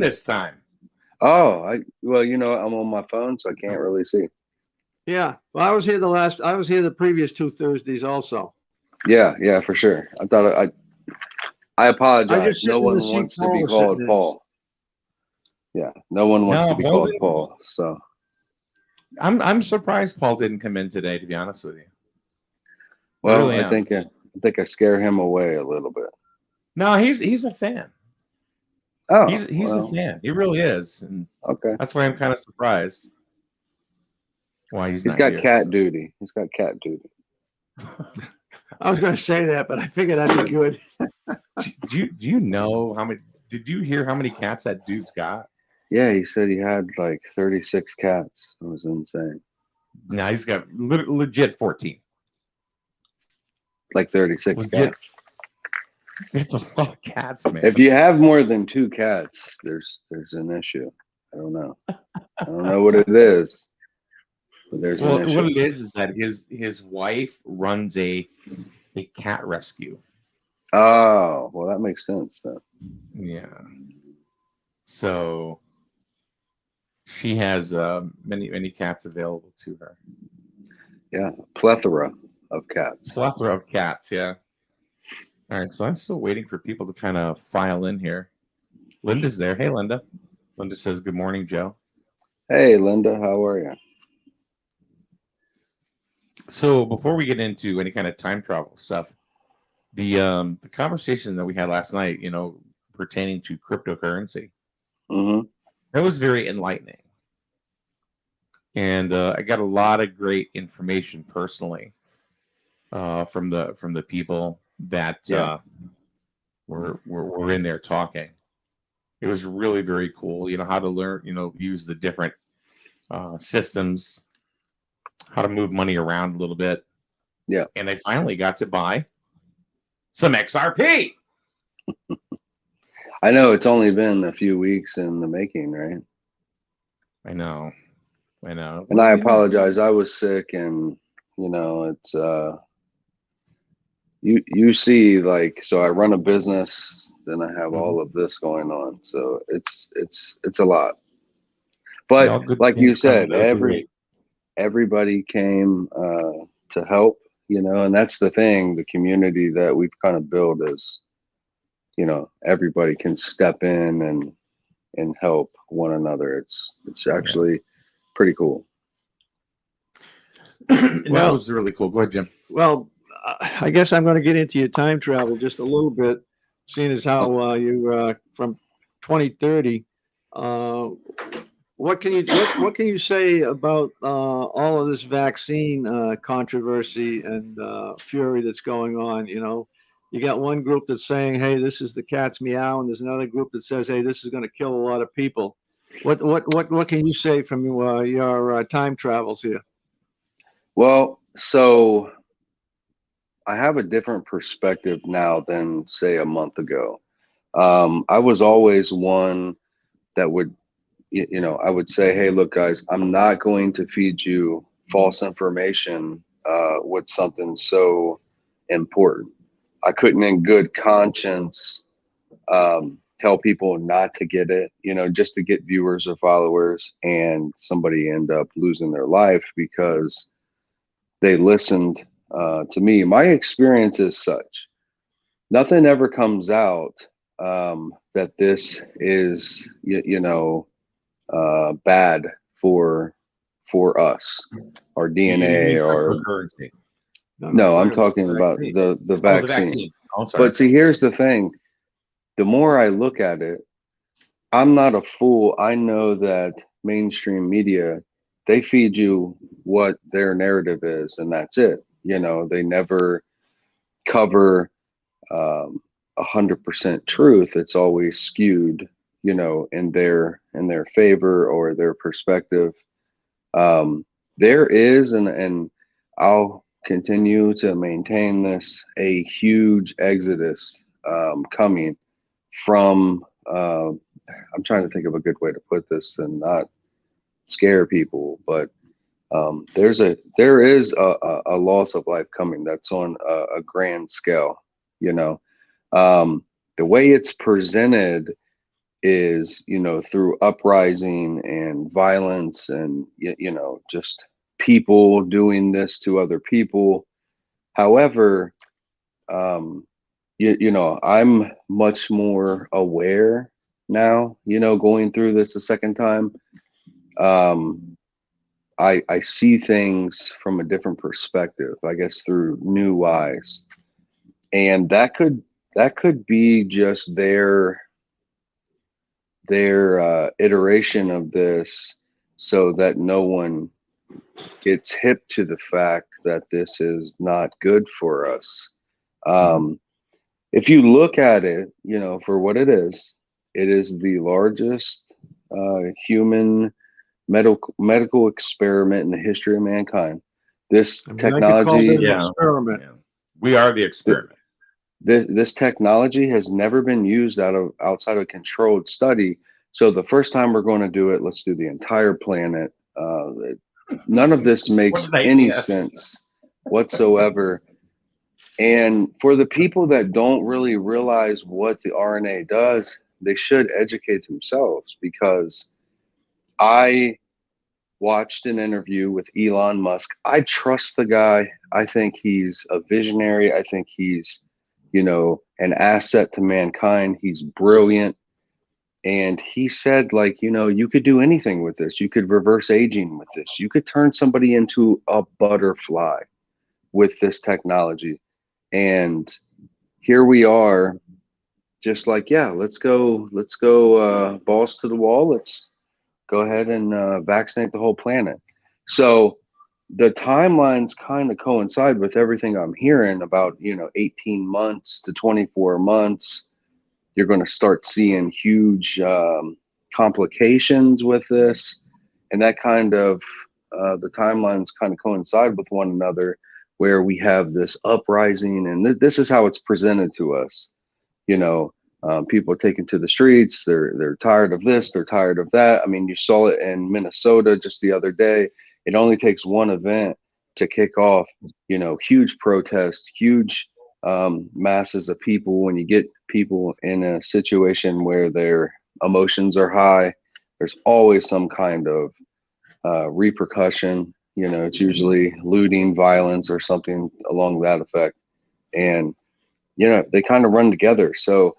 this time? Oh, well, I'm on my phone, so I can't really see. Yeah. Well, I was here the previous two Thursdays also. Yeah, for sure. I I apologize. just sit No in the one seat wants to Paul be was sitting called in. Paul. Yeah, no one wants to No, be Paul called didn't. Paul. So, I'm surprised Paul didn't come in today. To be honest with you, I well, really I am. think I scare him away a little bit. No, he's a fan. Oh, He's a well, fan. He really is, and okay. that's why I'm kind of surprised why he's He's not got here. cat So. duty. He's got cat duty. I was going to say that, but I figured that'd be good. Do you know how many? Did you hear how many cats that dude's got? Yeah, he said he had like 36 cats. It was insane. No, he's got legit 14. Like 36 Legit, cats. it's a lot of cats, If man. you have more than two cats, there's an issue. I don't know. I don't know what it is, but there's an Well, what issue. it is that his wife runs a cat rescue. Oh, well, that makes sense then. Yeah. So she has many cats available to her. Yeah, plethora of cats. Plethora of cats. Yeah. All right. So I'm still waiting for people to kind of file in here. Linda's there. Hey, Linda. Linda says, "Good morning, Joe." Hey, Linda, how are you? So before we get into any kind of time travel stuff, the conversation that we had last night, pertaining to cryptocurrency, Mm-hmm. that was very enlightening, and I got a lot of great information personally from the people that Yeah, were in there talking. It was really very cool. How to learn, use the different systems, how to move money around a little bit, yeah. and I finally got to buy some XRP. I know it's only been a few weeks in the making, right? I know, I know. And Well, I apologize. I was sick, and it's you see, like, so I run a business, then I have mhm. all of this going on, so it's a lot. Yeah, But all good like you things come and said, go through weight. everybody came to help, and that's the thing. The community that we've kind of built is, everybody can step in and help one another. It's Yeah, actually pretty cool. and that Well, was really cool. Go ahead, Jim. well, I guess I'm going to get into your time travel just a little bit, seeing as how Okay. you from 2030. Uh, what can you say about all of this vaccine controversy and fury that's going on? You got one group that's saying, "Hey, this is the cat's meow," and there's another group that says, "Hey, this is going to kill a lot of people." What can you say from your time travels here? Well, so I have a different perspective now than say a month ago. I was always one that would, I would say, hey, look, guys, I'm not going to feed you false information with something so important. I couldn't, in good conscience, tell people not to get it, just to get viewers or followers, and somebody end up losing their life because they listened to me. My experience is such: nothing ever comes out that this is, bad for us, our You DNA, mean or cryptocurrency? No, no, I'm no, I'm talking about talking the about vaccine. the Oh, the vaccine. vaccine. Oh, I'm sorry. But see, here's the thing: the more I look at it, I'm not a fool. I know that mainstream media, they feed you what their narrative is, and that's it. They never cover 100% truth. It's always skewed, in their favor or their perspective. There is, and I'll continue to maintain this, a huge exodus coming from. I'm trying to think of a good way to put this and not scare people, but there is a loss of life coming that's on a grand scale. You know, the way it's presented, is, through uprising and violence and, just people doing this to other people. However, I'm much more aware now, going through this a second time. I see things from a different perspective, I guess, through new eyes. And that could be just their iteration of this, so that no one gets hip to the fact that this is not good for us. If you look at it, for what it is the largest human medical experiment in the history of mankind. This I mean, I could call technology, it an experiment. Yeah. We are the experiment. this technology has never been used outside of a controlled study. So the first time we're going to do it, let's do the entire planet. None of this makes What an any idea. sense whatsoever. And for the people that don't really realize what the RNA does, they should educate themselves, because I watched an interview with Elon Musk. I trust the guy. I think he's a visionary. I think he's, an asset to mankind. He's brilliant. And he said, like, you could do anything with this. You could reverse aging with this. You could turn somebody into a butterfly with this technology. And here we are, just like, yeah, let's go balls to the wall. Let's go ahead and vaccinate the whole planet. So the timelines kind of coincide with everything I'm hearing about, 18 months to 24 months. You're going to start seeing huge complications with this. And that kind of, the timelines kind of coincide with one another, where we have this uprising. And this is how it's presented to us. People are taken to the streets. They're tired of this. They're tired of that. I mean, you saw it in Minnesota just the other day. It only takes one event to kick off, huge protest, huge masses of people. When you get people in a situation where their emotions are high, there's always some kind of repercussion. It's usually looting, violence, or something along that effect. And, they kind of run together. So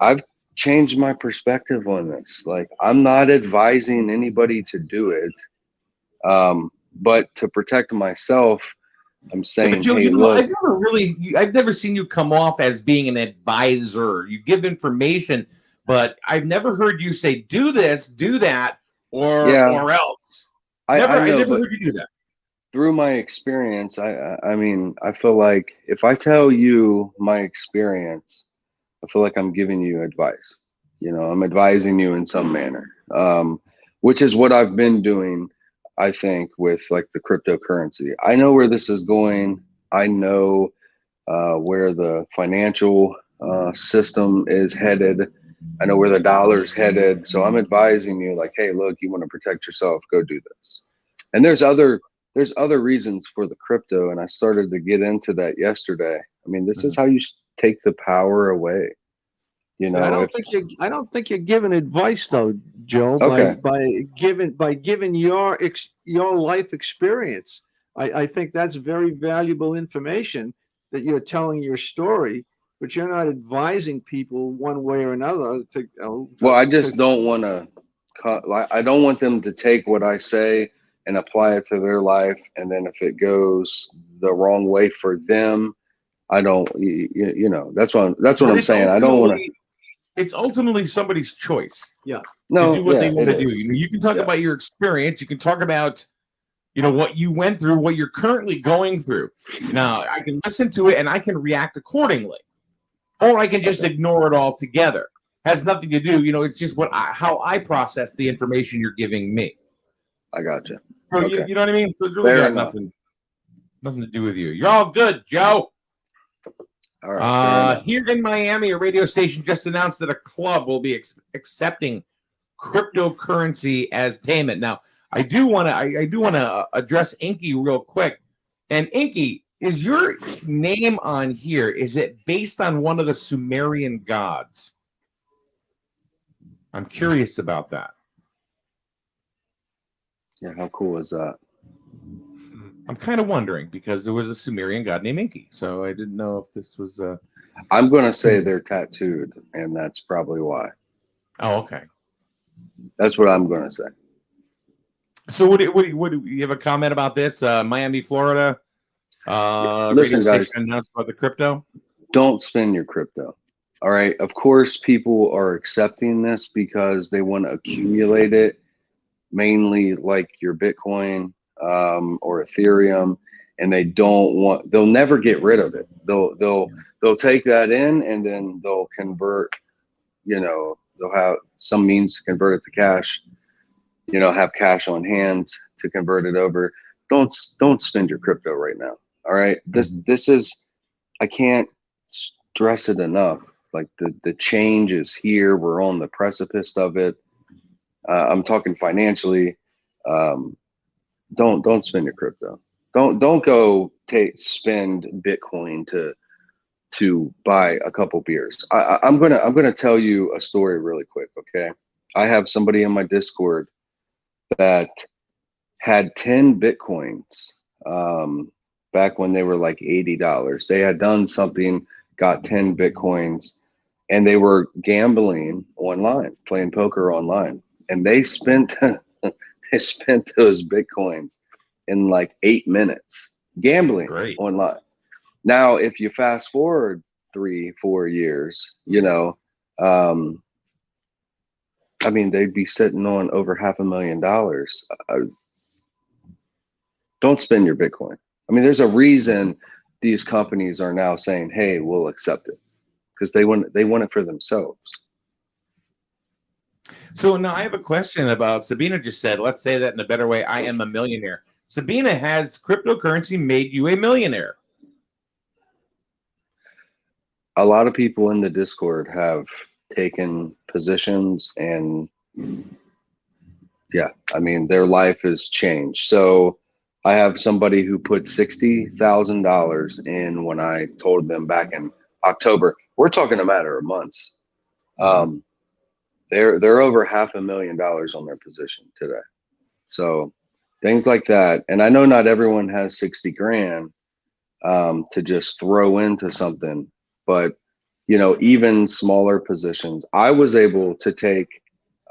I've changed my perspective on this. Like, I'm not advising anybody to do it. But to protect myself, I'm saying, But Joe, hey, look, I've never seen you come off as being an advisor. You give information, but I've never heard you say, do this, do that, or else. I know, never but heard you do that. through my experience, I mean, I feel like if I tell you my experience, I feel like I'm giving you advice. I'm advising you in some manner, which is what I've been doing, I think, with like the cryptocurrency. I know where this is going. I know where the financial system is headed. I know where the dollar's headed. So I'm advising you, like, hey, look, you want to protect yourself, go do this. And there's other reasons for the crypto, and I started to get into that yesterday. I mean, this is how you take the power away. I don't think you're giving advice though, Joe. Okay. By giving your life experience. I think that's very valuable information, that you're telling your story, but you're not advising people one way or another. Well, I just don't want to. I don't want them to take what I say and apply it to their life, and then if it goes the wrong way for them, I don't. That's what I'm saying. I don't want to. It's ultimately somebody's choice. Yeah. To do what they want to do. You can talk Yeah. about your experience. You can talk about, what you went through, what you're currently going through. Now, I can listen to it and I can react accordingly, or I can just ignore it altogether. Has nothing to do. It's just how I process the information you're giving me. I gotcha. So Okay. you know what I mean? So it's really got nothing to do with you. You're all good, Joe. All right. Here in Miami, a radio station just announced that a club will be accepting cryptocurrency as payment. Now, I do want to address Inky real quick. And Inky, is your name on here? Is it based on one of the Sumerian gods? I'm curious about that. Yeah, how cool is that? I'm kind of wondering because there was a Sumerian god named Enki, so I didn't know if this was. I'm going to say they're tattooed, and that's probably why. Oh, okay. That's what I'm going to say. So, what do you have a comment about this? Miami, Florida. Radio Listen, guys, station announced about the crypto. don't spend your crypto. All right. Of course, people are accepting this because they want to accumulate it, mainly like your Bitcoin or Ethereum, and they'll never get rid of it. They'll take that in and then they'll convert, they'll have some means to convert it to cash, have cash on hand to convert it over. Don't spend your crypto right now. All right. This is, I can't stress it enough. Like the change is here. We're on the precipice of it. I'm talking financially. Don't spend your crypto. Don't go spend Bitcoin to buy a couple beers. I'm gonna tell you a story really quick. Okay, I have somebody in my Discord that had 10 Bitcoins back when they were like $80. They had done something, got 10 Bitcoins, and they were gambling online, playing poker online, and they spent they spent those Bitcoins in like 8 minutes gambling Great. online. Now, if you fast forward 3-4 years, I mean, they'd be sitting on over $500,000. Don't spend your Bitcoin. I mean, there's a reason these companies are now saying, "Hey, we'll accept it," because they want it for themselves. So now I have a question about Sabina just said, let's say that in a better way, I am a millionaire. Sabina, has cryptocurrency made you a millionaire? A lot of people in the Discord have taken positions, and yeah, I mean, their life has changed. So I have somebody who put $60,000 in when I told them back in October. We're talking a matter of months. They're over $500,000 on their position today. So things like that. And I know not everyone has 60 grand to just throw into something, but even smaller positions. I was able to take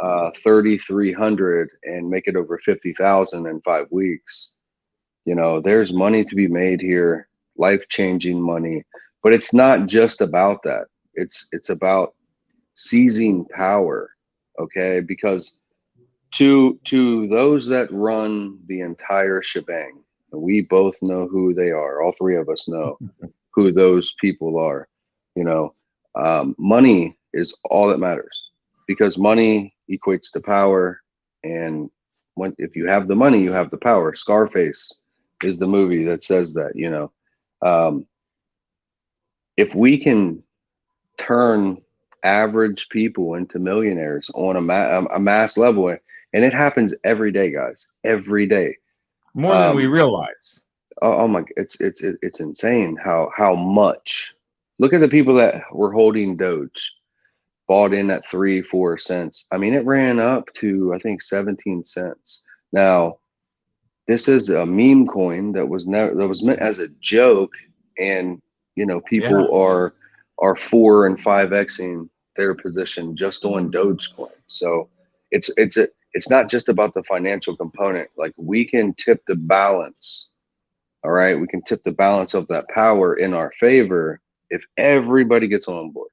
3,300 and make it over 50,000 in 5 weeks. There's money to be made here, life-changing money, but it's not just about that. It's about seizing power, okay? Because to those that run the entire shebang, we both know who they are. All three of us know who those people are. Money is all that matters, because money equates to power, and if you have the money, you have the power. Scarface is the movie that says that. If we can turn average people into millionaires on a mass level, and it happens every day, guys, every day. More than we realize. Oh my, it's insane how much. Look at the people that were holding Doge, bought in at 3-4 cents. I mean, it ran up to, I think, 17 cents. Now, this is a meme coin that was meant as a joke, and people are 4 and 5xing their position just on Dogecoin. So it's not just about the financial component. Like, we can tip the balance. All right, we can tip the balance of that power in our favor if everybody gets on board.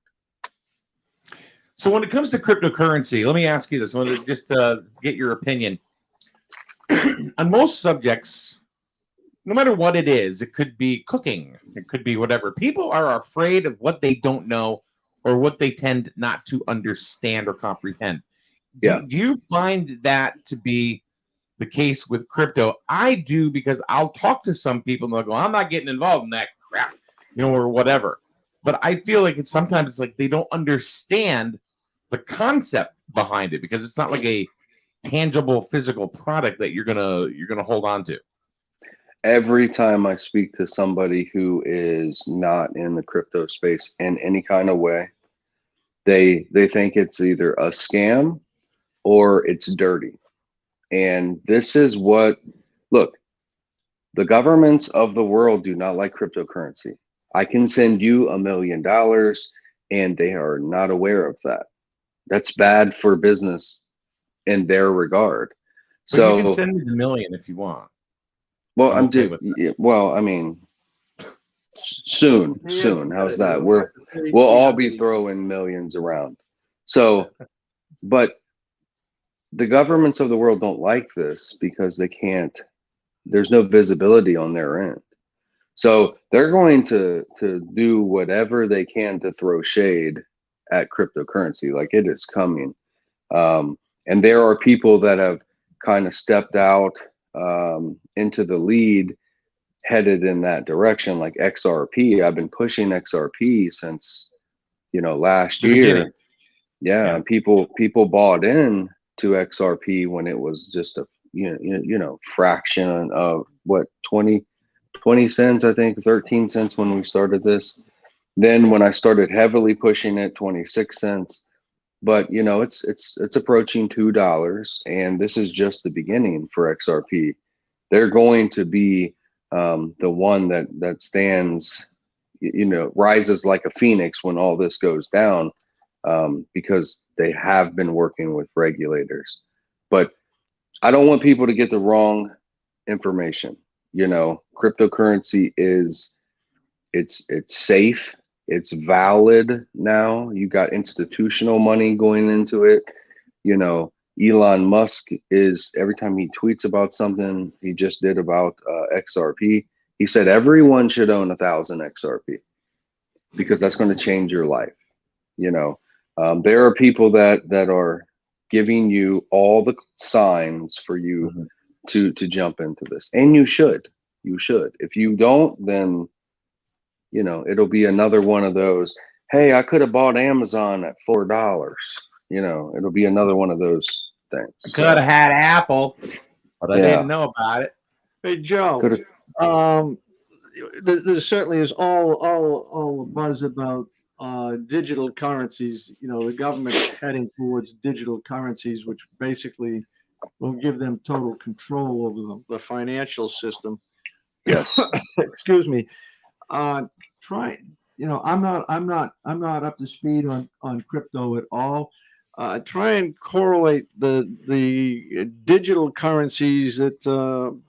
So when it comes to cryptocurrency, let me ask you this. I want to just get your opinion. On most subjects, no matter what it is, it could be cooking, it could be whatever. People are afraid of what they don't know or what they tend not to understand or comprehend. Do you find that to be the case with crypto? I do, because I'll talk to some people and they'll go, I'm not getting involved in that crap, or whatever. But I feel like sometimes it's like they don't understand the concept behind it, because it's not like a tangible physical product that you're gonna hold on to. Every time I speak to somebody who is not in the crypto space in any kind of way, They think it's either a scam or it's dirty. And this is what, look, the governments of the world do not like cryptocurrency. I can send you $1 million and they are not aware of that. That's bad for business in their regard. But you can So, send me the million if you want. well, I'm okay with that. yeah, well, I mean, soon. How's that? We'll all be throwing millions around. So, but the governments of the world don't like this because they can't, there's no visibility on their end. So they're going to do whatever they can to throw shade at cryptocurrency, like it is coming. And there are people that have kind of stepped out into the lead, headed in that direction, like XRP. I've been pushing XRP since, last The year. beginning. Yeah, Yeah. and people bought in to XRP when it was just a fraction of what 20 cents, I think 13 cents when we started this. Then when I started heavily pushing it, 26 cents. But it's approaching $2, and this is just the beginning for XRP. They're going to be the one that stands, rises like a phoenix when all this goes down, because they have been working with regulators. But I don't want people to get the wrong information. Cryptocurrency it's safe, it's valid now. You got institutional money going into it. Elon Musk is, every time he tweets about something, he just did about XRP. He said everyone should own 1,000 XRP because that's going to change your life. There are people that are giving you all the signs for you to jump into this, and you should. If you don't, then it'll be another one of those, hey, I could have bought Amazon at $4. It'll be another one of those things. I could have had Apple, but I Yeah. didn't know about it. Hey, Joe, there certainly is all the buzz about digital currencies. The government's heading towards digital currencies, which basically will give them total control over the financial system. Yes. Excuse me. Try. I'm not up to speed on crypto at all. Try and correlate the digital currencies that the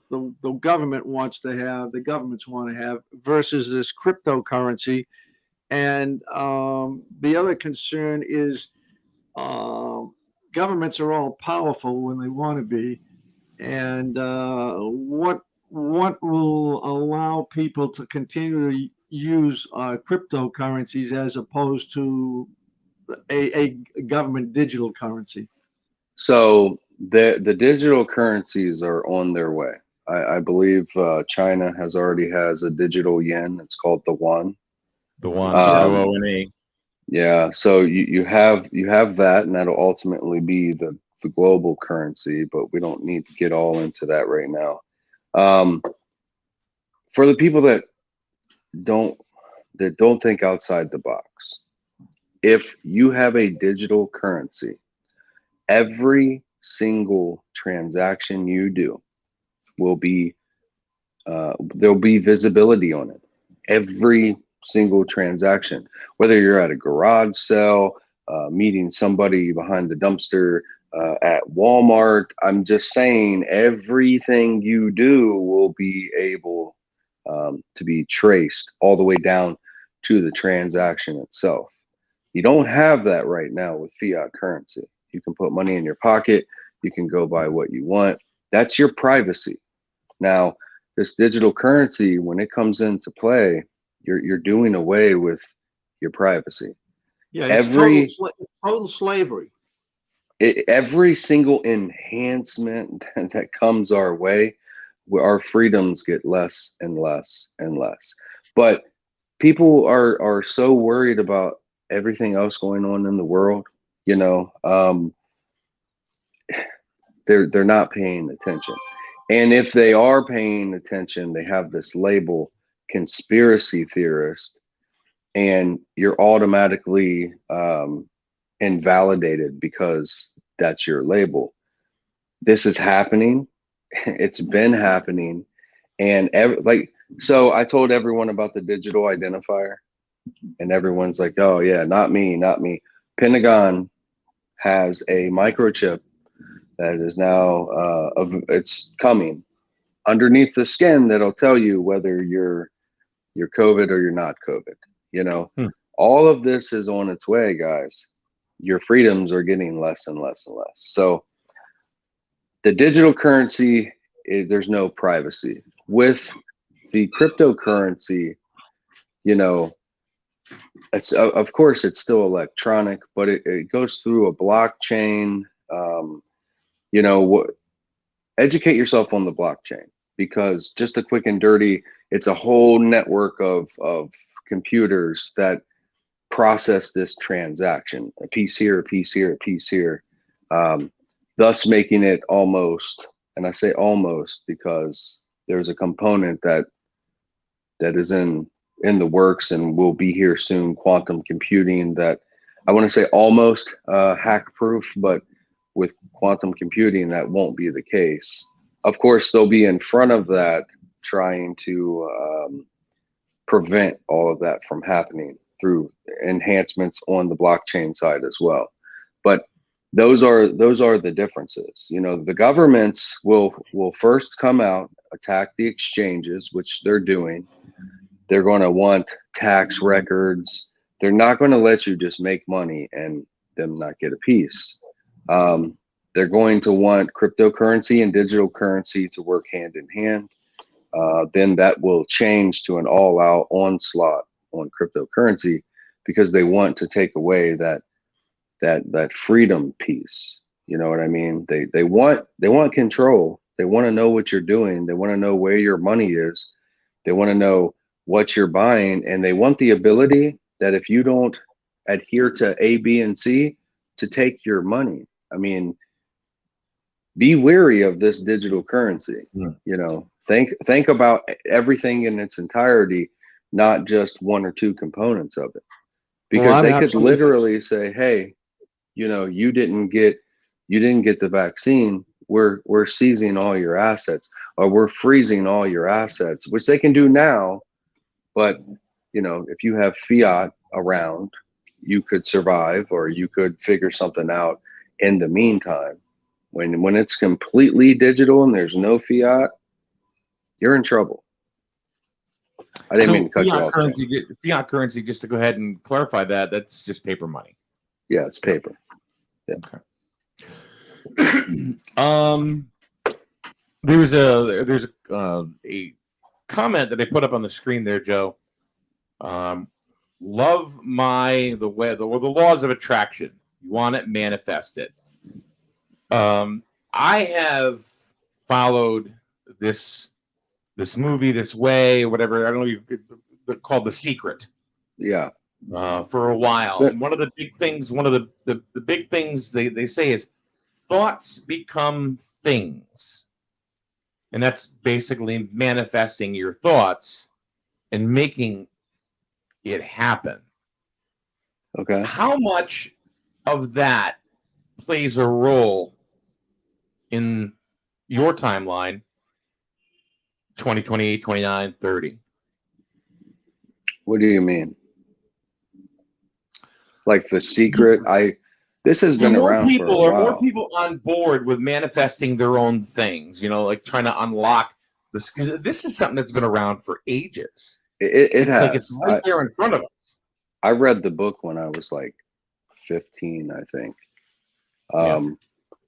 government wants to have, the governments want to have, versus this cryptocurrency. And the other concern is governments are all powerful when they want to be, and what will allow people to continue to use cryptocurrencies as opposed to a government digital currency? So the digital currencies are on their way. I believe China already has a digital yen. It's called the yuan. The one, OONE. Yeah. So you have that, and that'll ultimately be the global currency. But we don't need to get all into that right now. For the people that don't think outside the box, if you have a digital currency, every single transaction you do will be there'll be visibility on it. Every single transaction, whether you're at a garage sale, meeting somebody behind the dumpster, at Walmart. I'm just saying everything you do will be able to be traced all the way down to the transaction itself. You don't have that right now with fiat currency. You can put money in your pocket. You can go buy what you want. That's your privacy. Now, this digital currency, when it comes into play, you're doing away with your privacy. Yeah, it's total slavery. Every single enhancement that comes our way, our freedoms get less and less and less. But people are so worried about everything else going on in the world, they're not paying attention. And if they are paying attention, they have this label, conspiracy theorist, and you're automatically invalidated because that's your label. This is happening. It's been happening. And so I told everyone about the digital identifier, and everyone's like, oh yeah, not me, not me. Pentagon has a microchip that is now, it's coming underneath the skin that'll tell you whether you're COVID or you're not COVID. You know, all of this is on its way, guys. Your freedoms are getting less and less and less. So the digital currency, there's no privacy. With the cryptocurrency, you know, it's of course it's still electronic, but it goes through a blockchain. You know, educate yourself on the blockchain, because just a quick and dirty, it's a whole network of computers that process this transaction, a piece here, a piece here, a piece here, thus making it almost, and I say almost because there's a component that is in the works and will be here soon, quantum computing, that I want to say almost hack proof, but with quantum computing that won't be the case. Of course, they'll be in front of that, trying to prevent all of that from happening through enhancements on the blockchain side as well. But those are the differences. You know, the governments will first come out, attack the exchanges, which they're doing. They're going to want tax records. They're not going to let you just make money and them not get a piece. They're going to want cryptocurrency and digital currency to work hand in hand. Then that will change to an all-out onslaught on cryptocurrency, because they want to take away that freedom piece. You know what I mean? They want control. They want to know what you're doing. They want to know where your money is. They want to know what you're buying, and they want the ability that if you don't adhere to A, B, and C, to take your money. I mean, be wary of this digital currency. You know, think about everything in its entirety, not just one or two components of it, because they could literally say, hey, you know, you didn't get the vaccine, we're seizing all your assets, or we're freezing all your assets, which they can do now. But you know, if you have fiat around, you could survive, or you could figure something out in the meantime. When it's completely digital and there's no fiat, you're in trouble. I didn't mean to cut you off. Fiat currency, just to go ahead and clarify that, that's just paper money. Yeah, it's paper. Yeah. Okay. There's a comment that they put up on the screen there, Joe. Love the laws of attraction. You want it, manifest it. I have followed this movie, this way, whatever. I don't know. You could called The Secret. Yeah. For a while. And one of the big things, the big things they say is thoughts become things. And that's basically manifesting your thoughts and making it happen. Okay. How much of that plays a role in your timeline, 2028, 29, 30? What do you mean? Like The Secret? This has been around for a while. Are more people on board with manifesting their own things, you know, like trying to unlock this? Because this is something that's been around for ages. It has. Like it's right there in front of us. I read the book when I was like 15, I think.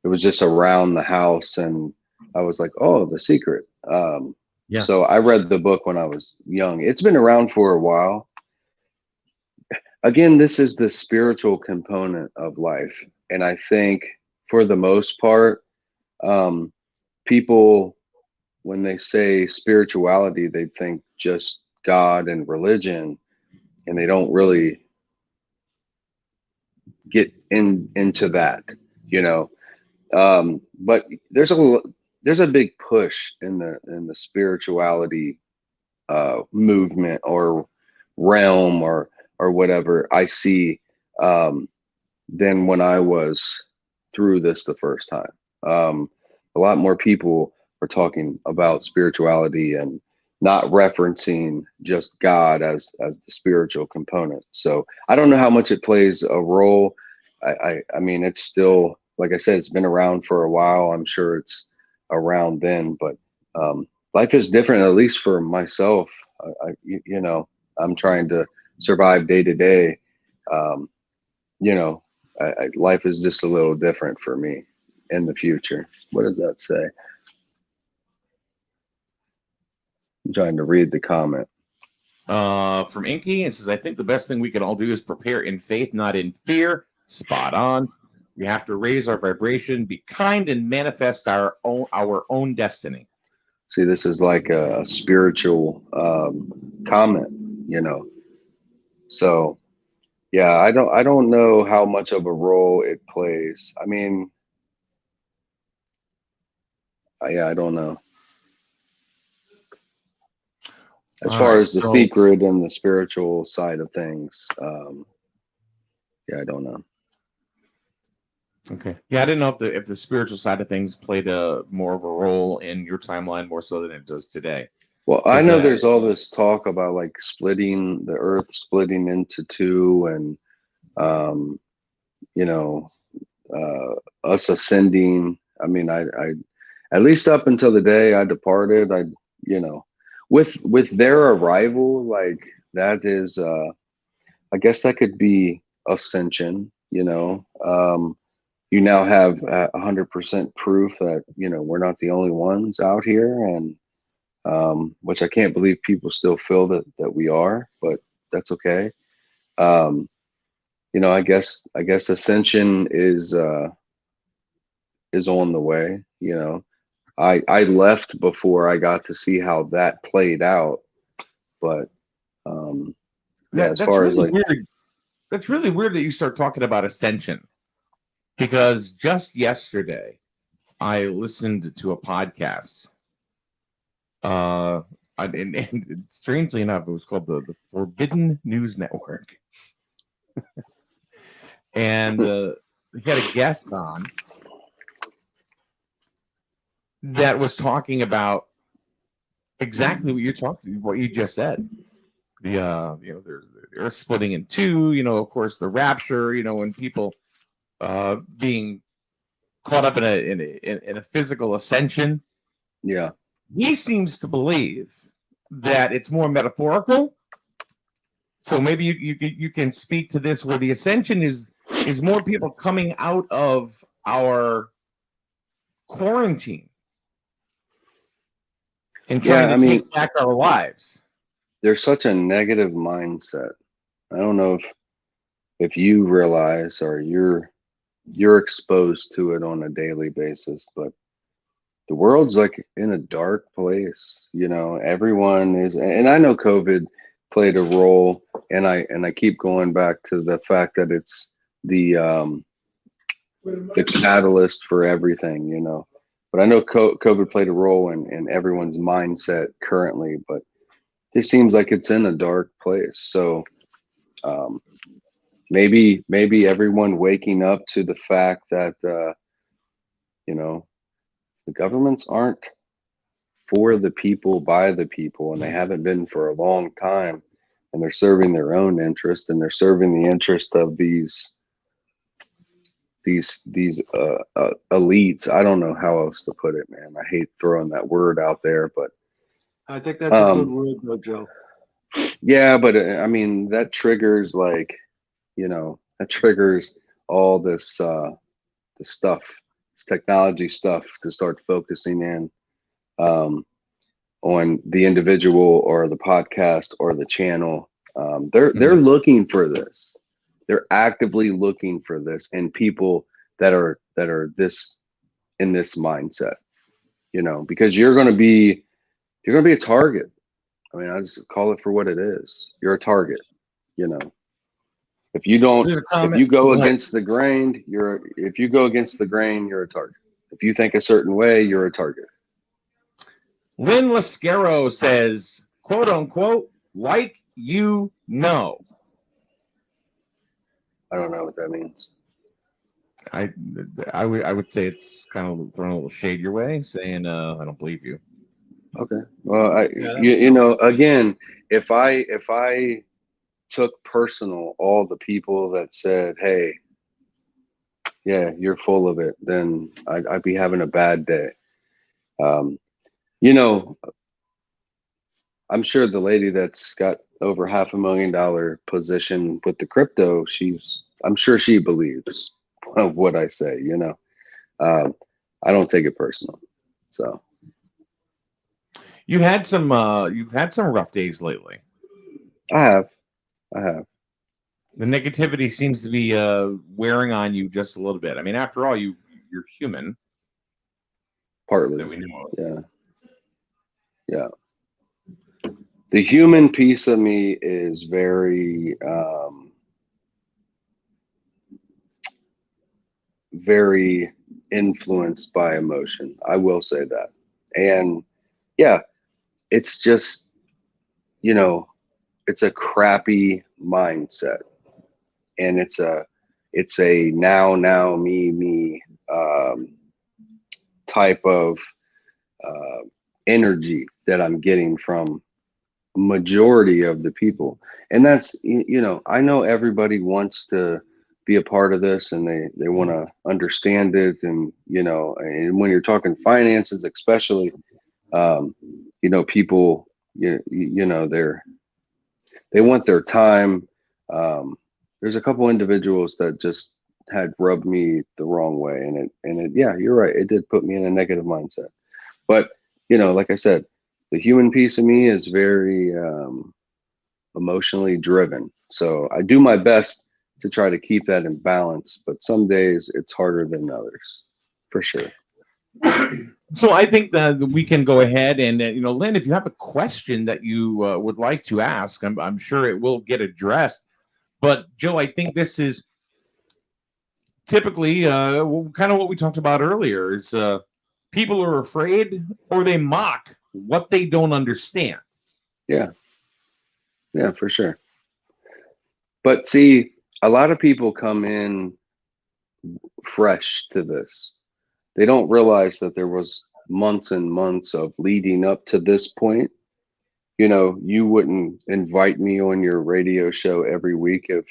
It was just around the house, and I was like, oh, The Secret. So I read the book when I was young. It's been around for a while. Again, this is the spiritual component of life. And I think for the most part, people, when they say spirituality, they think just God and religion, and they don't really get into that, you know. But there's a big push in the spirituality movement or realm or whatever. I see than when I was through this the first time. A lot more people are talking about spirituality and not referencing just God as the spiritual component. So I don't know how much it plays a role. I mean, it's still, like I said, it's been around for a while. I'm sure it's around then, but life is different, at least for myself. You know, I'm trying to survive day to day. You know, life is just a little different for me in the future. What does that say? I'm trying to read the comment. From Inky, it says, I think the best thing we can all do is prepare in faith, not in fear. Spot on. We have to raise our vibration, be kind, and manifest our own destiny. See, this is like a spiritual comment, you know. So yeah, I don't know how much of a role it plays. I mean, yeah, I don't know. As All far right, as the secret and the spiritual side of things, yeah, I don't know. Okay. Yeah, I didn't know if the spiritual side of things played a more of a role in your timeline more so than it does today. Well, I know there's all this talk about like splitting the earth, splitting into two, and you know, us ascending. I mean, I at least up until the day I departed, you know, with their arrival, like that is, I guess that could be ascension. You know, you now have 100% proof that, you know, we're not the only ones out here, and which I can't believe people still feel that we are, but that's okay. You know, I guess ascension is on the way. You know, I left before I got to see how that played out, but yeah, as far as like, weird. That's really weird that you start talking about ascension, because just yesterday I listened to a podcast. And strangely enough, it was called the Forbidden News Network, and they had a guest on that was talking about exactly what you just said. The you know, there's the earth splitting in two. You know, of course, the rapture. You know, when people being caught up in a physical ascension. yeah. He seems to believe that it's more metaphorical. So maybe you can speak to this, where the ascension is more people coming out of our quarantine and trying to take back our lives. There's such a negative mindset. I don't know if you realize, or you're exposed to it on a daily basis, but the world's like in a dark place. You know, everyone is, and I know COVID played a role, and I keep going back to the fact that it's the catalyst for everything, you know. But I know COVID played a role in everyone's mindset currently, but it seems like it's in a dark place. So maybe everyone waking up to the fact that you know, the governments aren't for the people, by the people, and they haven't been for a long time, and they're serving their own interest, and they're serving the interest of these elites. I don't know how else to put it, man. I hate throwing that word out there, but I think that's a good word, though, Joe. Yeah, but I mean, that triggers, like, you know, that triggers all this stuff, this technology stuff, to start focusing in on the individual or the podcast or the channel. They're looking for this. They're actively looking for this, and people that are this in this mindset, you know, because you're going to be a target. I mean, I just call it for what it is. You're a target, you know. If you go against the grain, you're a target. If you think a certain way, you're a target. Lynn Lascaro says, quote unquote, like, you know. I don't know what that means. I would say it's kind of throwing a little shade your way, saying I don't believe you. Okay. Well, Yeah, you know, again, if I took personal all the people that said, "Hey, yeah, you're full of it," then I'd be having a bad day. Um, you know, I'm sure the lady that's got over $500,000 position with the crypto, I'm sure she believes of what I say, you know. Um, I don't take it personal. So You've had some rough days lately. I have, I have The negativity seems to be wearing on you just a little bit. I mean, after all, you're human that partly. we know of. Yeah. Yeah. The human piece of me is very influenced by emotion. I will say that. And yeah, it's just, you know, it's a crappy mindset. And it's a now, me, type of uh, energy that I'm getting from majority of the people. And that's, you know, I know everybody wants to be a part of this and they want to understand it. And, you know, and when you're talking finances, especially, um, you know, people, you know, they want their time. There's a couple individuals that just had rubbed me the wrong way. Yeah, you're right. It did put me in a negative mindset. But, you know, like I said, the human piece of me is very emotionally driven. So I do my best to try to keep that in balance, but some days it's harder than others, for sure. So I think that we can go ahead and Lynn, if you have a question that you would like to ask, I'm sure it will get addressed. But Joe, I think this is typically kind of what we talked about earlier is people are afraid or they mock what they don't understand. Yeah, yeah, for sure. But see, a lot of people come in fresh to this. They don't realize that there was months and months of leading up to this point. You know, you wouldn't invite me on your radio show every week if,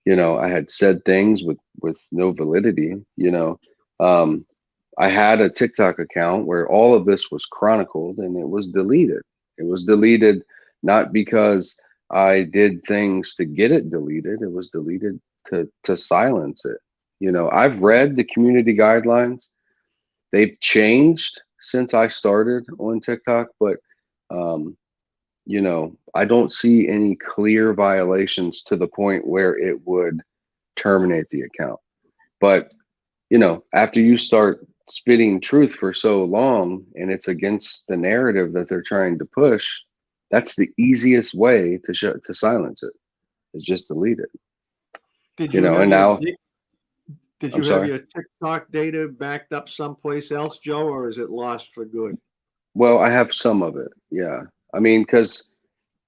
you know, I had said things with no validity, you know. Um, I had a TikTok account where all of this was chronicled and it was deleted. It was deleted not because I did things to get it deleted. It was deleted to silence it. You know, I've read the community guidelines. They've changed since I started on TikTok, but um, you know, I don't see any clear violations to the point where it would terminate the account. But, you know, after you start spitting truth for so long and it's against the narrative that they're trying to push, that's the easiest way to silence it is just delete it. Did You you know, have and your now did I'm you have sorry. your TikTok data backed up someplace else, Joe, or is it lost for good? Well, I have some of it. Yeah. I mean, because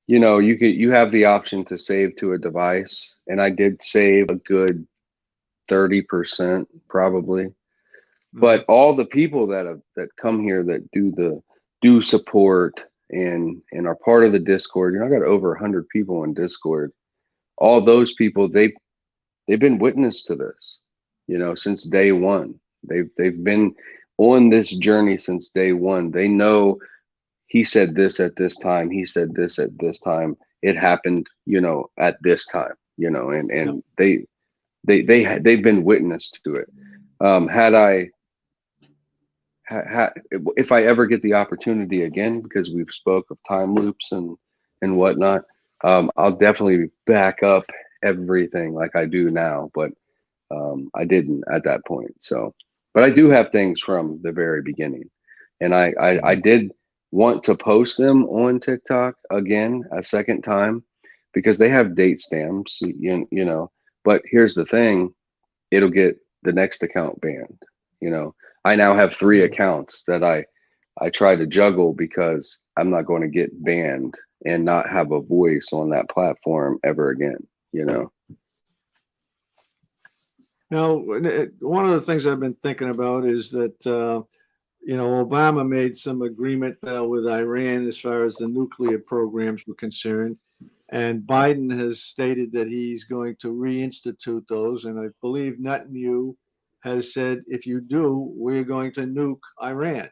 you know, you have the option to save to a device, and I did save a good 30% probably. Mhm. But all the people that come here that do support and are part of the Discord, you know, I got over 100 people in Discord. All those people, they've been witness to this, you know, since day one. They've been on this journey since day one. They know he said this at this time, he said this at this time, it happened, you know, at this time, you know, Yep. and they've been witness to it. Had I if I ever get the opportunity again, because we've spoke of time loops and whatnot, I'll definitely back up everything like I do now, but I didn't at that point. So, but I do have things from the very beginning, and I did want to post them on TikTok again a second time because they have date stamps, you know. But here's the thing: it'll get the next account banned. You know, I now have three accounts that I try to juggle because I'm not going to get banned and not have a voice on that platform ever again. You know. Now, one of the things I've been thinking about is that Obama made some agreement with Iran as far as the nuclear programs were concerned, and Biden has stated that he's going to reinstitute those. And I believe Netanyahu has said, if you do, we're going to nuke Iran.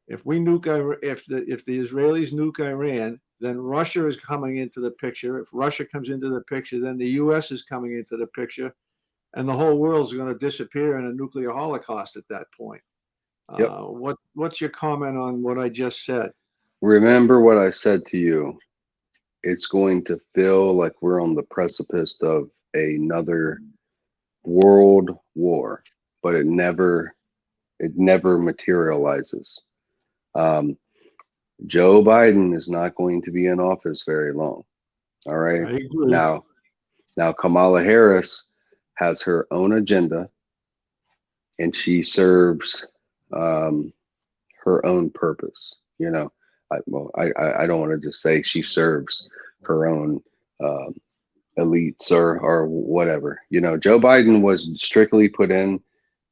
If we nuke Iran, if the Israelis nuke Iran, then Russia is coming into the picture. If Russia comes into the picture, then the U.S. is coming into the picture, and the whole world's going to disappear in a nuclear holocaust at that point. Yep. What's your comment on what I just said? Remember what I said to you. It's going to feel like we're on the precipice of another world war, but it never materializes. Joe Biden is not going to be in office very long. All right. I agree. Now Kamala Harris has her own agenda, and she serves her own purpose. You know, I don't want to just say she serves her own elites or whatever. You know, Joe Biden was strictly put in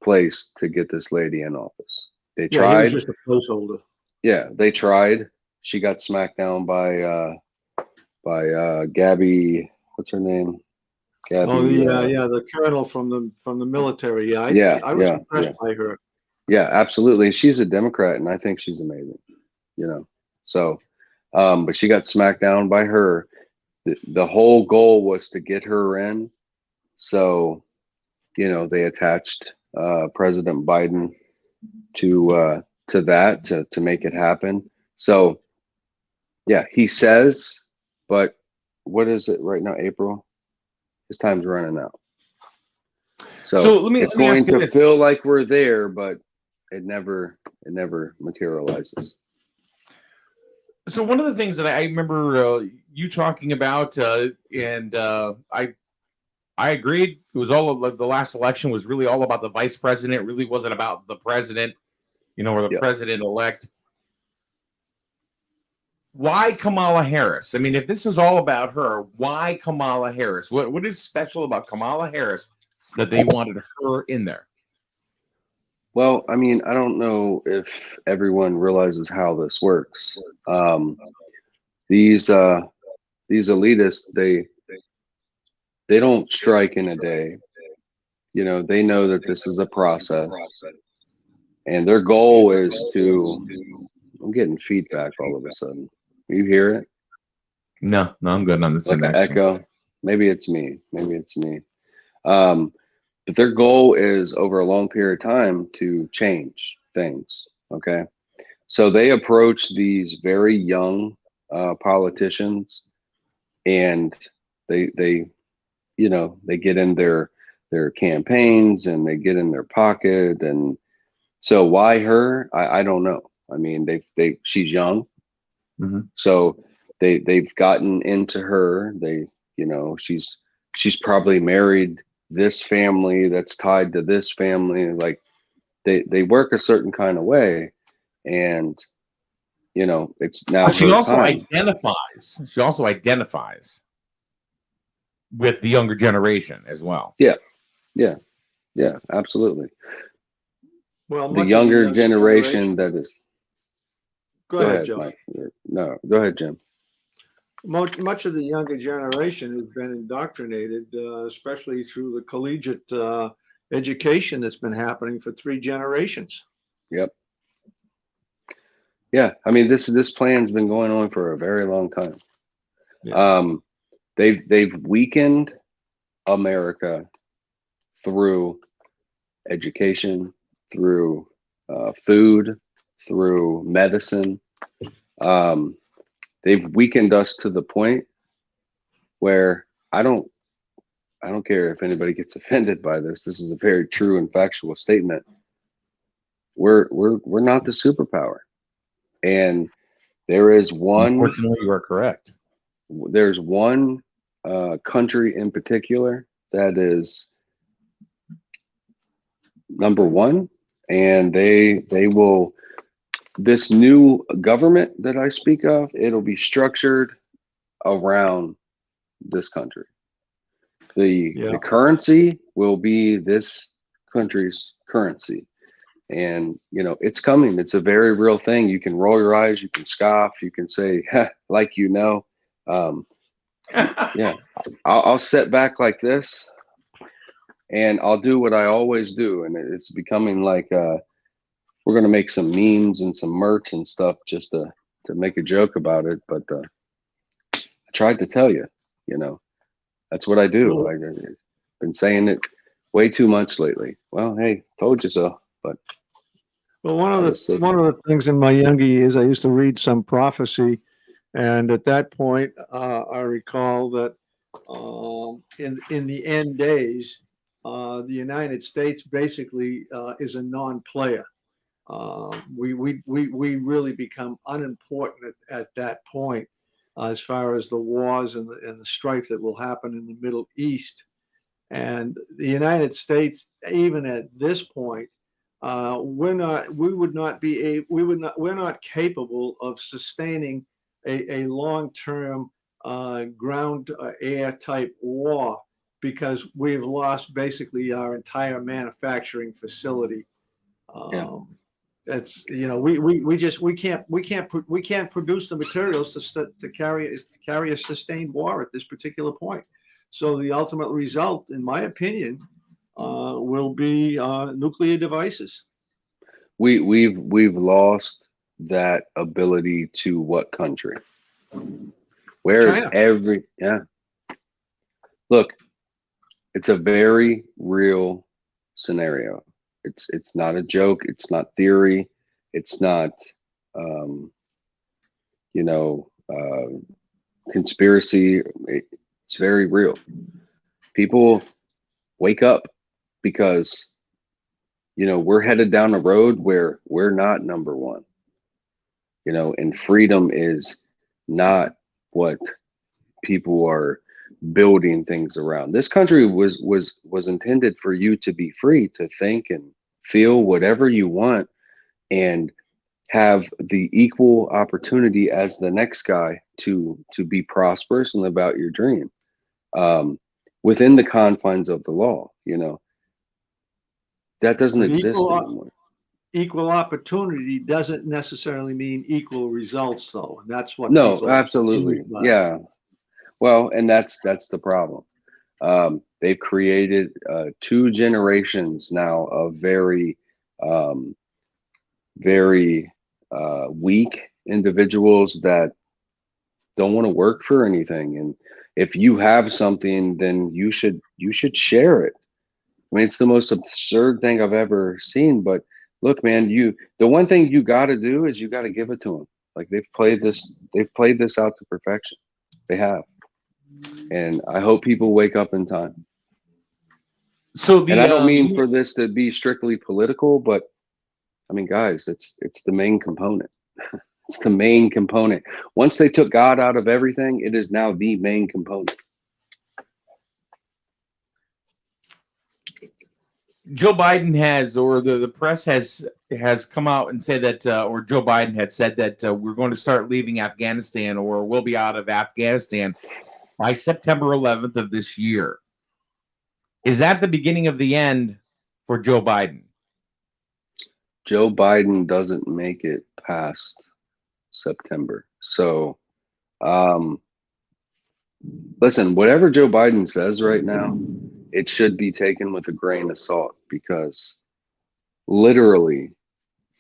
place to get this lady in office. They tried. He was just a placeholder. Yeah, they tried. She got smacked down by Gabby. What's her name? Gabby. The colonel from the military. Yeah, I was impressed by her. Yeah, absolutely. She's a Democrat, and I think she's amazing. You know, so, but she got smacked down by her. The whole goal was to get her in. So, you know, they attached President Biden to that to make it happen. So, yeah, he says, but what is it right now? April. His time's running out. So let me it's going ask you to this. feel like we're there, but it never materializes. So one of the things that I remember you talking about, and I agreed. It was all of the last election was really all about the vice president. It really wasn't about the president, or the president elect. Why Kamala Harris? I mean, if this is all about her, why Kamala Harris? What is special about Kamala Harris that they wanted her in there? Well, I mean, I don't know if everyone realizes how this works. These elitists, they don't strike in a day. You know, they know that this is a process, and their goal is to. I'm getting feedback all of a sudden. You hear it? No, I'm good on this. Like an echo. Maybe it's me. But their goal is over a long period of time to change things. Okay. So they approach these very young politicians, and they get in their campaigns, and they get in their pocket. And so why her? I don't know. I mean, she's young. Mm-hmm. So they've gotten into her. She's probably married this family that's tied to this family. Like they work a certain kind of way, and it's now. But she also identifies. She also identifies with the younger generation as well. Yeah, absolutely. Well, the younger generation that is. Go ahead, Joe. Mike. No, go ahead, Jim. Much of the younger generation has been indoctrinated, especially through the collegiate education that's been happening for 3 generations. Yep. Yeah, I mean this plan's been going on for a very long time. Yeah. They've weakened America through education, through food, through medicine. They've weakened us to the point where I don't care if anybody gets offended by this. This is a very true and factual statement. We're not the superpower, and there is one. Unfortunately, you are correct. There's one country in particular that is number one, and they will. This new government that I speak of, it'll be structured around this country. The currency will be this country's currency. And, it's coming. It's a very real thing. You can roll your eyes, you can scoff, you can say, like, yeah, I'll sit back like this and I'll do what I always do. And it's becoming like, we're going to make some memes and some merch and stuff just to make a joke about it. But I tried to tell you, that's what I do. I've been saying it way too much lately. Well, hey, told you so. But well, one of the things in my younger years, I used to read some prophecy, and at that point, I recall that in the end days, the United States basically is a non-player. We really become unimportant at that point as far as the wars and the strife that will happen in the Middle East. And the United States, even at this point, we're not capable of sustaining a long-term ground air type war, because we've lost basically our entire manufacturing facility. That's we can't produce the materials to carry a sustained war at this particular point. So the ultimate result, in my opinion, will be nuclear devices. We've lost that ability to what country? Whereas China. Look, it's a very real scenario. It's not a joke. It's not theory. It's not, conspiracy. It's very real. People wake up because, we're headed down a road where we're not number one, and freedom is not what people are building things around. This country was intended for you to be free to think and feel whatever you want and have the equal opportunity as the next guy to be prosperous and about your dream, within the confines of the law. That doesn't exist anymore. Equal opportunity doesn't necessarily mean equal results, though. And that's what absolutely. Yeah. Well, and that's the problem. They've created 2 generations now of very weak individuals that don't want to work for anything. And if you have something, then you should share it. I mean, it's the most absurd thing I've ever seen. But look, man, the one thing you got to do is you got to give it to them. Like they've played this out to perfection. They have. And I hope people wake up in time. And I don't mean for this to be strictly political, but I mean, guys, it's the main component. It's the main component. Once they took God out of everything, it is now the main component. Joe Biden has, or the press has come out and said that, or Joe Biden had said that we're going to start leaving Afghanistan, or we'll be out of Afghanistan by September 11th of this year. Is that the beginning of the end for Joe Biden? Joe Biden doesn't make it past September. So, listen, whatever Joe Biden says right now, it should be taken with a grain of salt, because literally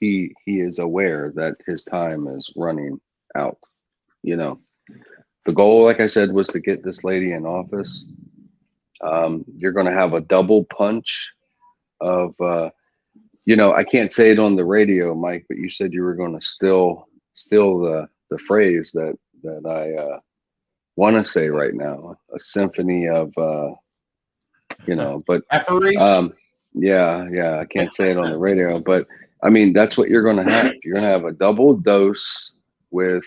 he is aware that his time is running out. The goal, like I said, was to get this lady in office. You're going to have a double punch of, I can't say it on the radio, Mike, but you said you were going to steal the phrase that I want to say right now, a symphony of, but effery? Yeah, I can't say it on the radio, but I mean, that's what you're going to have. You're going to have a double dose with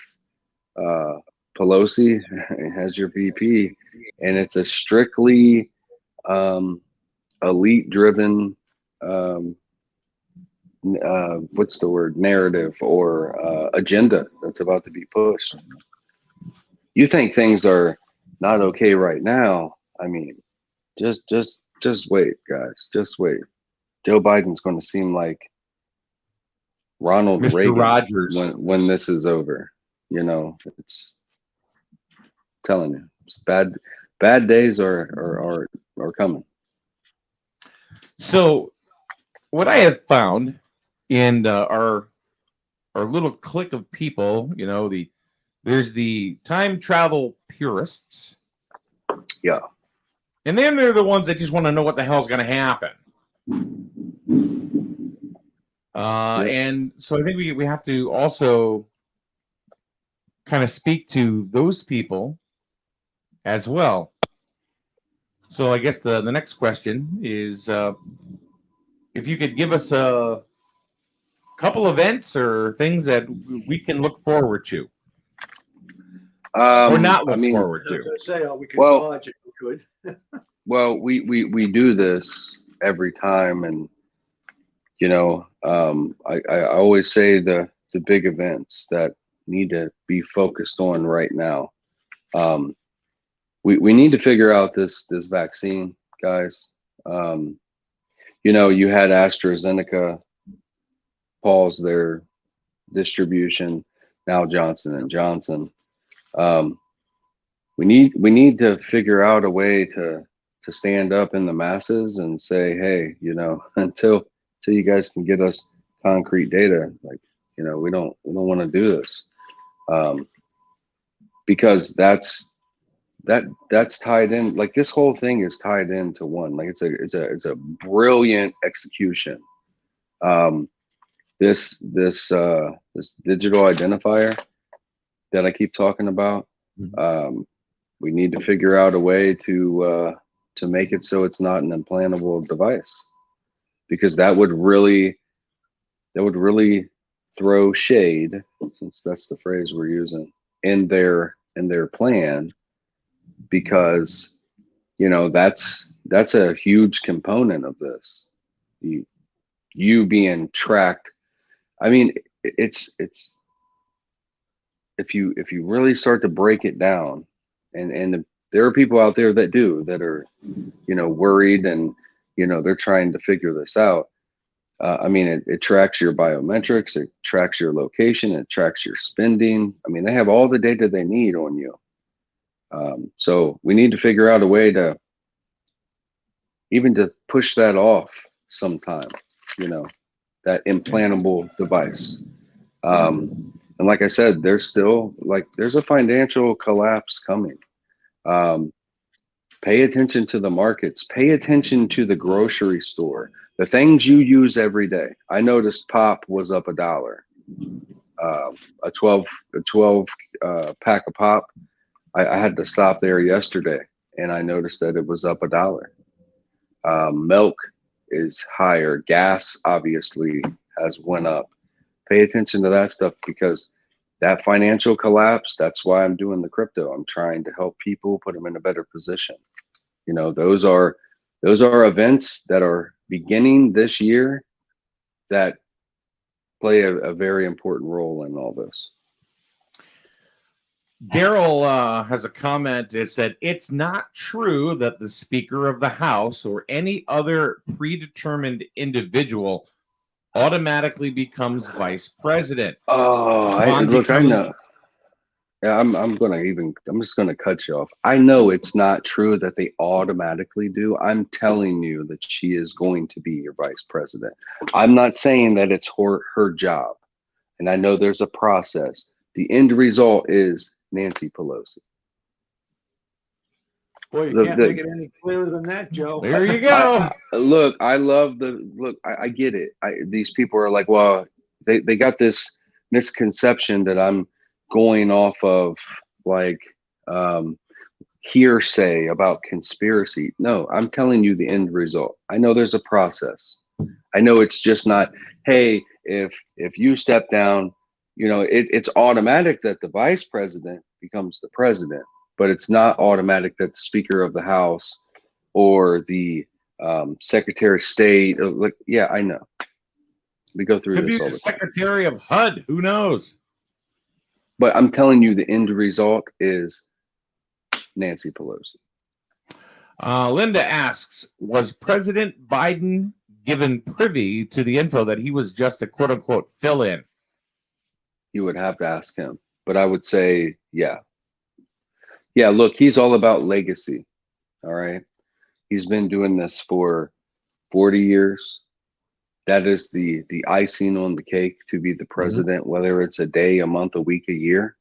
Pelosi as your VP, and it's a strictly elite driven what's the word, narrative or agenda that's about to be pushed. You think things are not okay right now? I mean, Just wait, guys. Just wait. Joe Biden's going to seem like Ronald Mr. Reagan Rogers. when this is over. You know, it's telling you, it's bad days are coming. So, what I have found in our little clique of people, there's the time travel purists, Yeah. and then there are the ones that just want to know what the hell's going to happen. Yep. And so I think we have to also kind of speak to those people as well. So I guess the next question is if you could give us a couple events or things that we can look forward to. Or not I look mean, forward I was to. gonna say, oh, we could Well- dodge if we could. well, we do this every time, and I always say the big events that need to be focused on right now. We need to figure out this vaccine, guys. You had AstraZeneca pause their distribution, now Johnson and Johnson. We need to figure out a way to stand up in the masses and say, hey, until you guys can get us concrete data, like, we don't want to do this, because that's tied in. Like, this whole thing is tied into one. Like, it's a brilliant execution. This digital identifier that I keep talking about. We need to figure out a way to make it so it's not an implantable device, because that would really throw shade, since that's the phrase we're using, in their plan, because that's a huge component of this. You being tracked. I mean, it's if you really start to break it down, and there are people out there that are worried, and they're trying to figure this out. I mean, it tracks your biometrics, it tracks your location, it tracks your spending. I mean, they have all the data they need on you. So we need to figure out a way to push that off sometime, that implantable device. And like I said, there's a financial collapse coming. Pay attention to the markets. Pay attention to the grocery store. The things you use every day. I noticed pop was up $1. A 12 pack of pop. I had to stop there yesterday, and I noticed that it was up $1. Milk is higher. Gas obviously has went up. Pay attention to that stuff, because that financial collapse, that's why I'm doing the crypto. I'm trying to help people, put them in a better position. Those are events that are beginning this year that play a very important role in all this. Daryl has a comment that said, it's not true that the Speaker of the House or any other predetermined individual automatically becomes vice president. Oh, look, I know. Yeah, I'm just gonna cut you off. I know it's not true that they automatically do. I'm telling you that she is going to be your vice president. I'm not saying that it's her job. And I know there's a process. The end result is Nancy Pelosi. Boy, you can't make it any clearer than that, Joe. There you go. I get it. These people are like, well, they got this misconception that I'm going off of like hearsay about conspiracy. No, I'm telling you the end result. I know there's a process. I know it's just not, hey, if you step down, it's automatic that the vice president becomes the president, but it's not automatic that the Speaker of the House or the Secretary of State. Yeah, I know. We go through Could this be all the the time. Secretary of HUD. Who knows? But I'm telling you, the end result is Nancy Pelosi. Linda asks, was President Biden given privy to the info that he was just a quote unquote fill in? You would have to ask him, but I would say, yeah. Yeah, look, he's all about legacy. All right. He's been doing this for 40 years. That is the icing on the cake to be the president, whether it's a day, a month, a week, a year.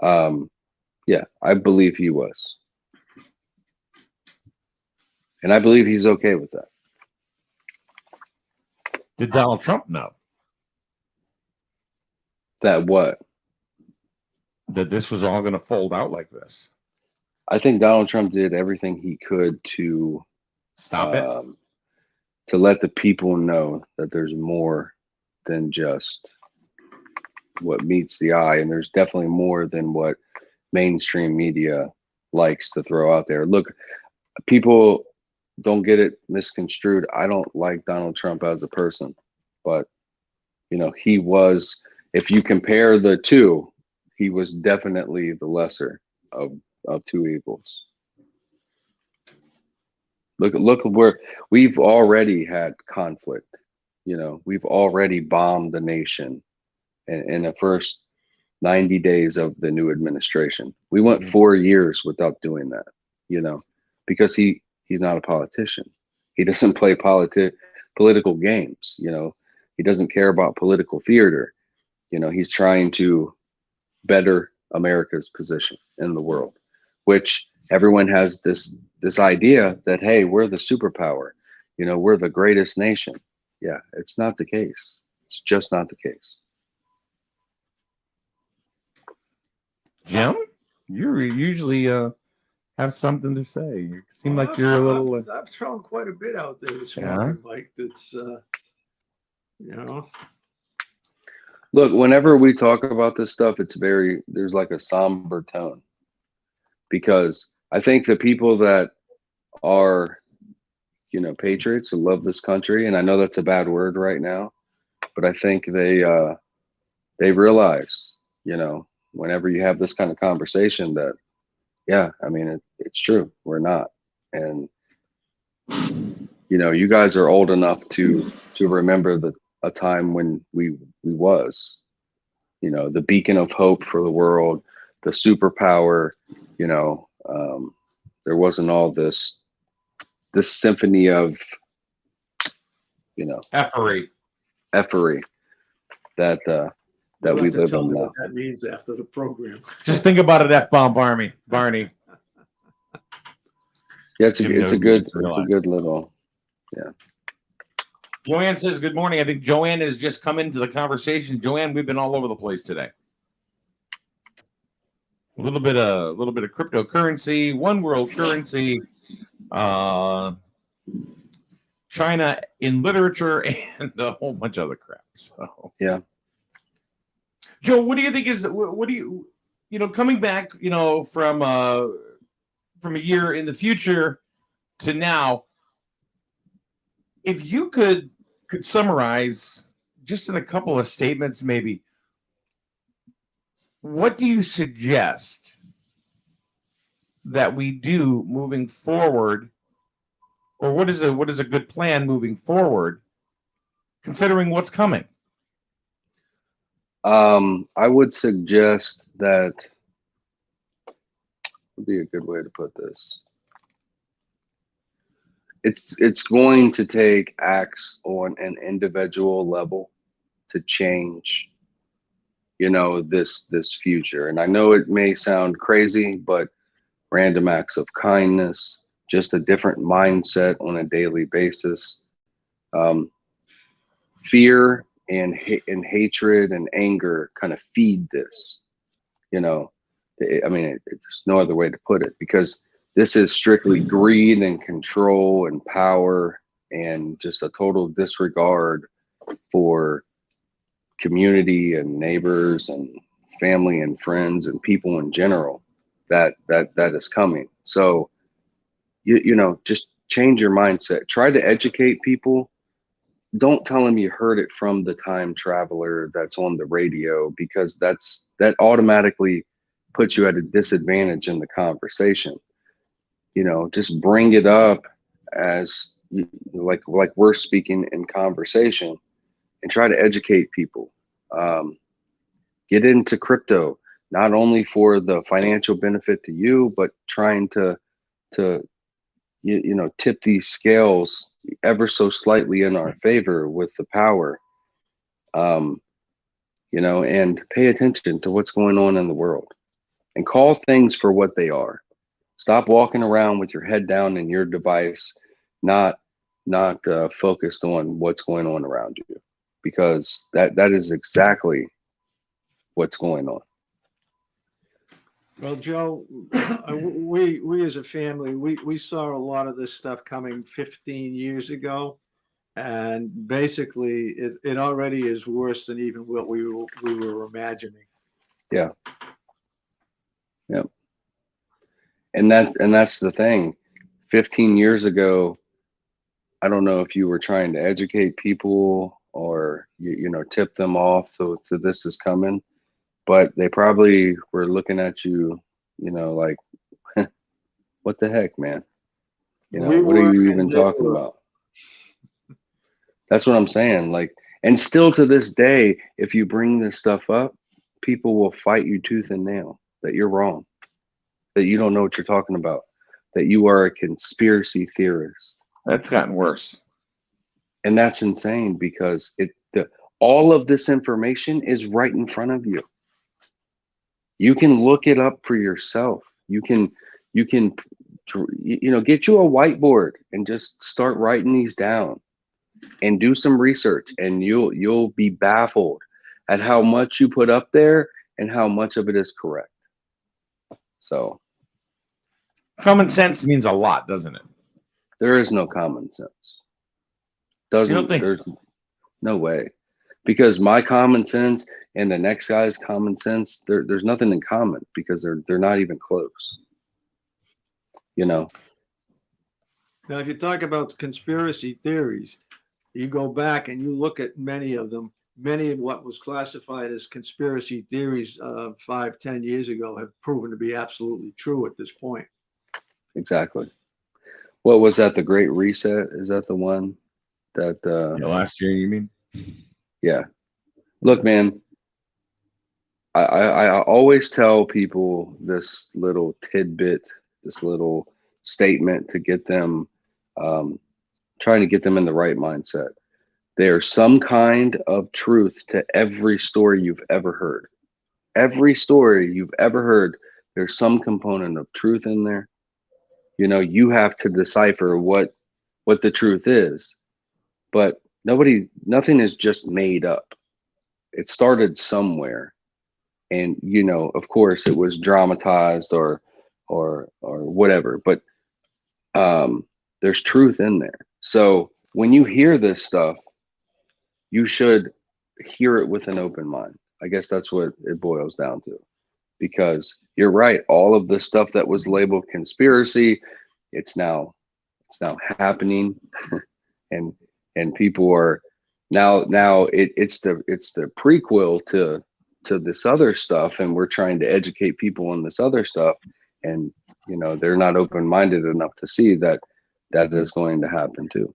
Yeah, I believe he was. And I believe he's okay with that. Did Donald Trump know That what? that this was all going to fold out like this? I think Donald Trump did everything he could to Stop it. To let the people know that there's more than just what meets the eye, and there's definitely more than what mainstream media likes to throw out there. Look, people don't get it misconstrued. I don't like Donald Trump as a person, but you know, he was, if you compare the two, he was definitely the lesser of two evils. Look where we've already had conflict. You know, we've already bombed the nation in the first 90 days of the new administration. We went 4 years without doing that, you know, because he's not a politician. He doesn't play political games, you know. He doesn't care about political theater. You know, he's trying to better America's position in the world, which everyone has this idea that, hey, we're the superpower, you know, we're the greatest nation. Yeah, it's not the case. It's just not the case. Jim, you usually have something to say. You seem like you're a little. I've thrown quite a bit out there this Yeah. morning, Mike. That's you know. Look, whenever we talk about this stuff, there's like a somber tone, because I think the people that are, you know, patriots who love this country, and I know that's a bad word right now, but I think they realize, you know, whenever you have this kind of conversation that, yeah, I mean, it's true. We're not. And, you know, you guys are old enough to remember a time when we was, you know, the beacon of hope for the world, the superpower, you know, there wasn't all this symphony of, you know, Effery that You'll we have to live tell in me now. what that means after the program. Just think about it, F-bomb Barney. Yeah, it's Jim a knows good this real life. little, yeah. Joanne says, good morning. I think Joanne has just come into the conversation. Joanne, we've been all over the place today. A little bit of cryptocurrency, one world currency, China in literature, and a whole bunch of other crap. So Yeah. Joe, what do you think coming back, you know, from a year in the future to now, if you could summarize just in a couple of statements, maybe, what do you suggest that we do moving forward, or what is a good plan moving forward, considering what's coming? I would suggest that would be a good way to put this. It's going to take acts on an individual level to change, you know, this future. And I know it may sound crazy, but random acts of kindness, just a different mindset on a daily basis. Fear and hatred and anger kind of feed this, you know. I mean, there's no other way to put it, because this is strictly greed and control and power and just a total disregard for community and neighbors and family and friends and people in general that is coming. So you know, just change your mindset. Try to educate people. Don't tell them you heard it from the time traveler that's on the radio, because that automatically puts you at a disadvantage in the conversation. just bring it up as like we're speaking in conversation, and try to educate people. Get into crypto, not only for the financial benefit to you, but trying to tip these scales ever so slightly in our favor with the power. And pay attention to what's going on in the world and call things for what they are. Stop walking around with your head down in your device, not focused on what's going on around you, because that is exactly what's going on. Well, Joe, we as a family, we saw a lot of this stuff coming 15 years ago, and basically it already is worse than even what we were imagining. Yeah. Yep. And that's the thing. 15 years ago, I don't know if you were trying to educate people or tip them off so this is coming, but they probably were looking at you, like, what the heck, man? What are you even talking about? That's what I'm saying. Like, and still to this day, if you bring this stuff up, people will fight you tooth and nail that you're wrong, that you don't know what you're talking about, that you are a conspiracy theorist. That's gotten worse. And that's insane because all of this information is right in front of you. You can look it up for yourself. You can get you a whiteboard and just start writing these down and do some research, and you'll be baffled at how much you put up there and how much of it is correct. So common sense means a lot, doesn't it? There is no common sense. You don't think there's so? No way. Because my common sense and the next guy's common sense, there's nothing in common because they're not even close. Now, if you talk about conspiracy theories, you go back and you look at many of them. Many of what was classified as conspiracy theories 5-10 years ago have proven to be absolutely true at this point. Exactly. What was that? The Great Reset? Is that the one that last year, you mean? Yeah. Look, man, I always tell people this little tidbit, this little statement to get them, trying to get them in the right mindset. There's some kind of truth to every story you've ever heard. Every story you've ever heard, there's some component of truth in there. You have to decipher what the truth is, but nothing is just made up. It started somewhere, and of course it was dramatized or whatever, but there's truth in there. So when you hear this stuff, you should hear it with an open mind. I guess that's what it boils down to, because you're right. All of the stuff that was labeled conspiracy, it's now happening, and people are now it's the prequel to this other stuff, and we're trying to educate people on this other stuff, and they're not open-minded enough to see that is going to happen too.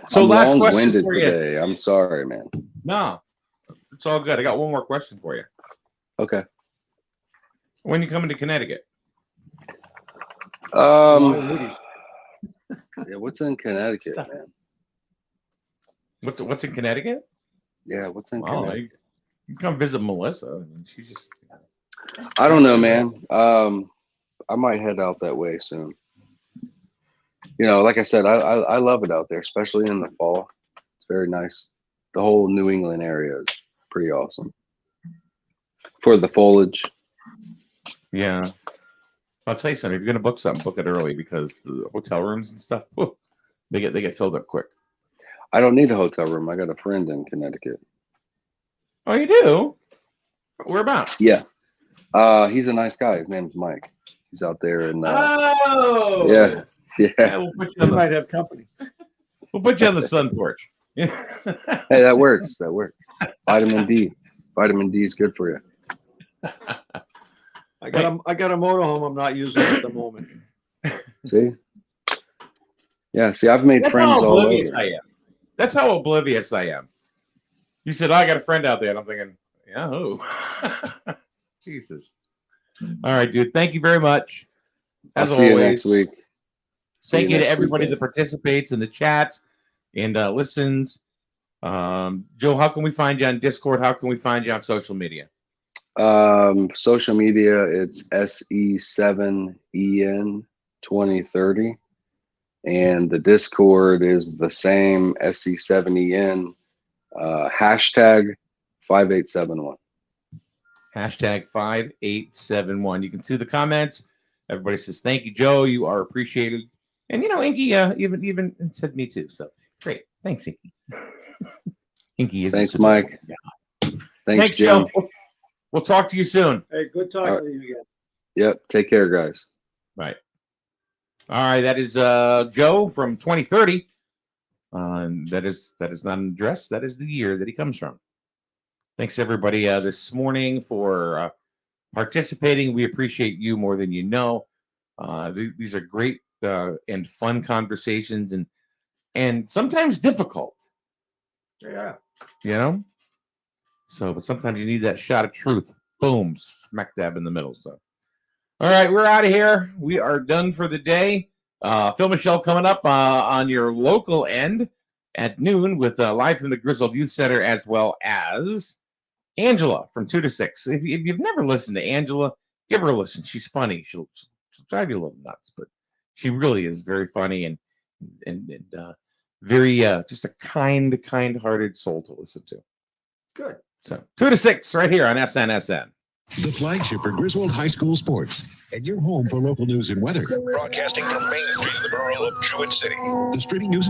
So I'm last question long-winded for today. you. I'm sorry, man. No, it's all good. I got one more question for you. Okay. When you coming to Connecticut? Yeah, what's in Connecticut, man? What's in Connecticut? Yeah, what's in Connecticut? You can come visit Melissa. She just. I don't know, man. I might head out that way soon. Like I said, I love it out there, especially in the fall. It's very nice. The whole New England area is pretty awesome for the foliage. Yeah. I'll tell you something. If you're gonna book something, book it early, because the hotel rooms and stuff, they get filled up quick. I don't need a hotel room. I got a friend in Connecticut. Oh, you do? Whereabouts? Yeah. He's a nice guy. His name's Mike. He's out there in oh yeah. We'll put you on might have company. We'll put you on the sun porch. Hey, that works. Vitamin D is good for you. I got a motorhome I'm not using at the moment. See? Yeah, see, I've made That's friends how all oblivious over. I am. That's how oblivious I am. You said, I got a friend out there. And I'm thinking, yeah, who? Jesus. All right, dude. Thank you very much. I'll As see you next always, week. thank you to next everybody week, that participates in the chats and listens. Joe, how can we find you on Discord? How can we find you on social media? Social media, it's SE7EN2030. And the Discord is the same, SE7EN, hashtag 5871. Hashtag 5871. You can see the comments. Everybody says, thank you, Joe. You are appreciated. And, Inky even said me too. So great. Thanks, Inky. Inky is Thanks, Mike. Thanks, Jim. Joe. We'll talk to you soon. Hey, good talking to you again. Yep. Take care, guys. Right. All right. That is Joe from 2030. That is not an address. That is the year that he comes from. Thanks, everybody, this morning for participating. We appreciate you more than you know. These are great and fun conversations and sometimes difficult. Yeah. So, but sometimes you need that shot of truth. Boom, smack dab in the middle. So, all right, we're out of here. We are done for the day. Phil Michelle coming up on your local end at noon with live from the Grizzled Youth Center, as well as Angela from 2 to 6. If you've never listened to Angela, give her a listen. She's funny. She'll drive you a little nuts, but she really is very funny and very just a kind-hearted soul to listen to. Good. So 2 to 6 right here on SNSN. The flagship for Griswold High School sports and your home for local news and weather. Broadcasting from Main Street in the borough of Jewett City. The streaming news and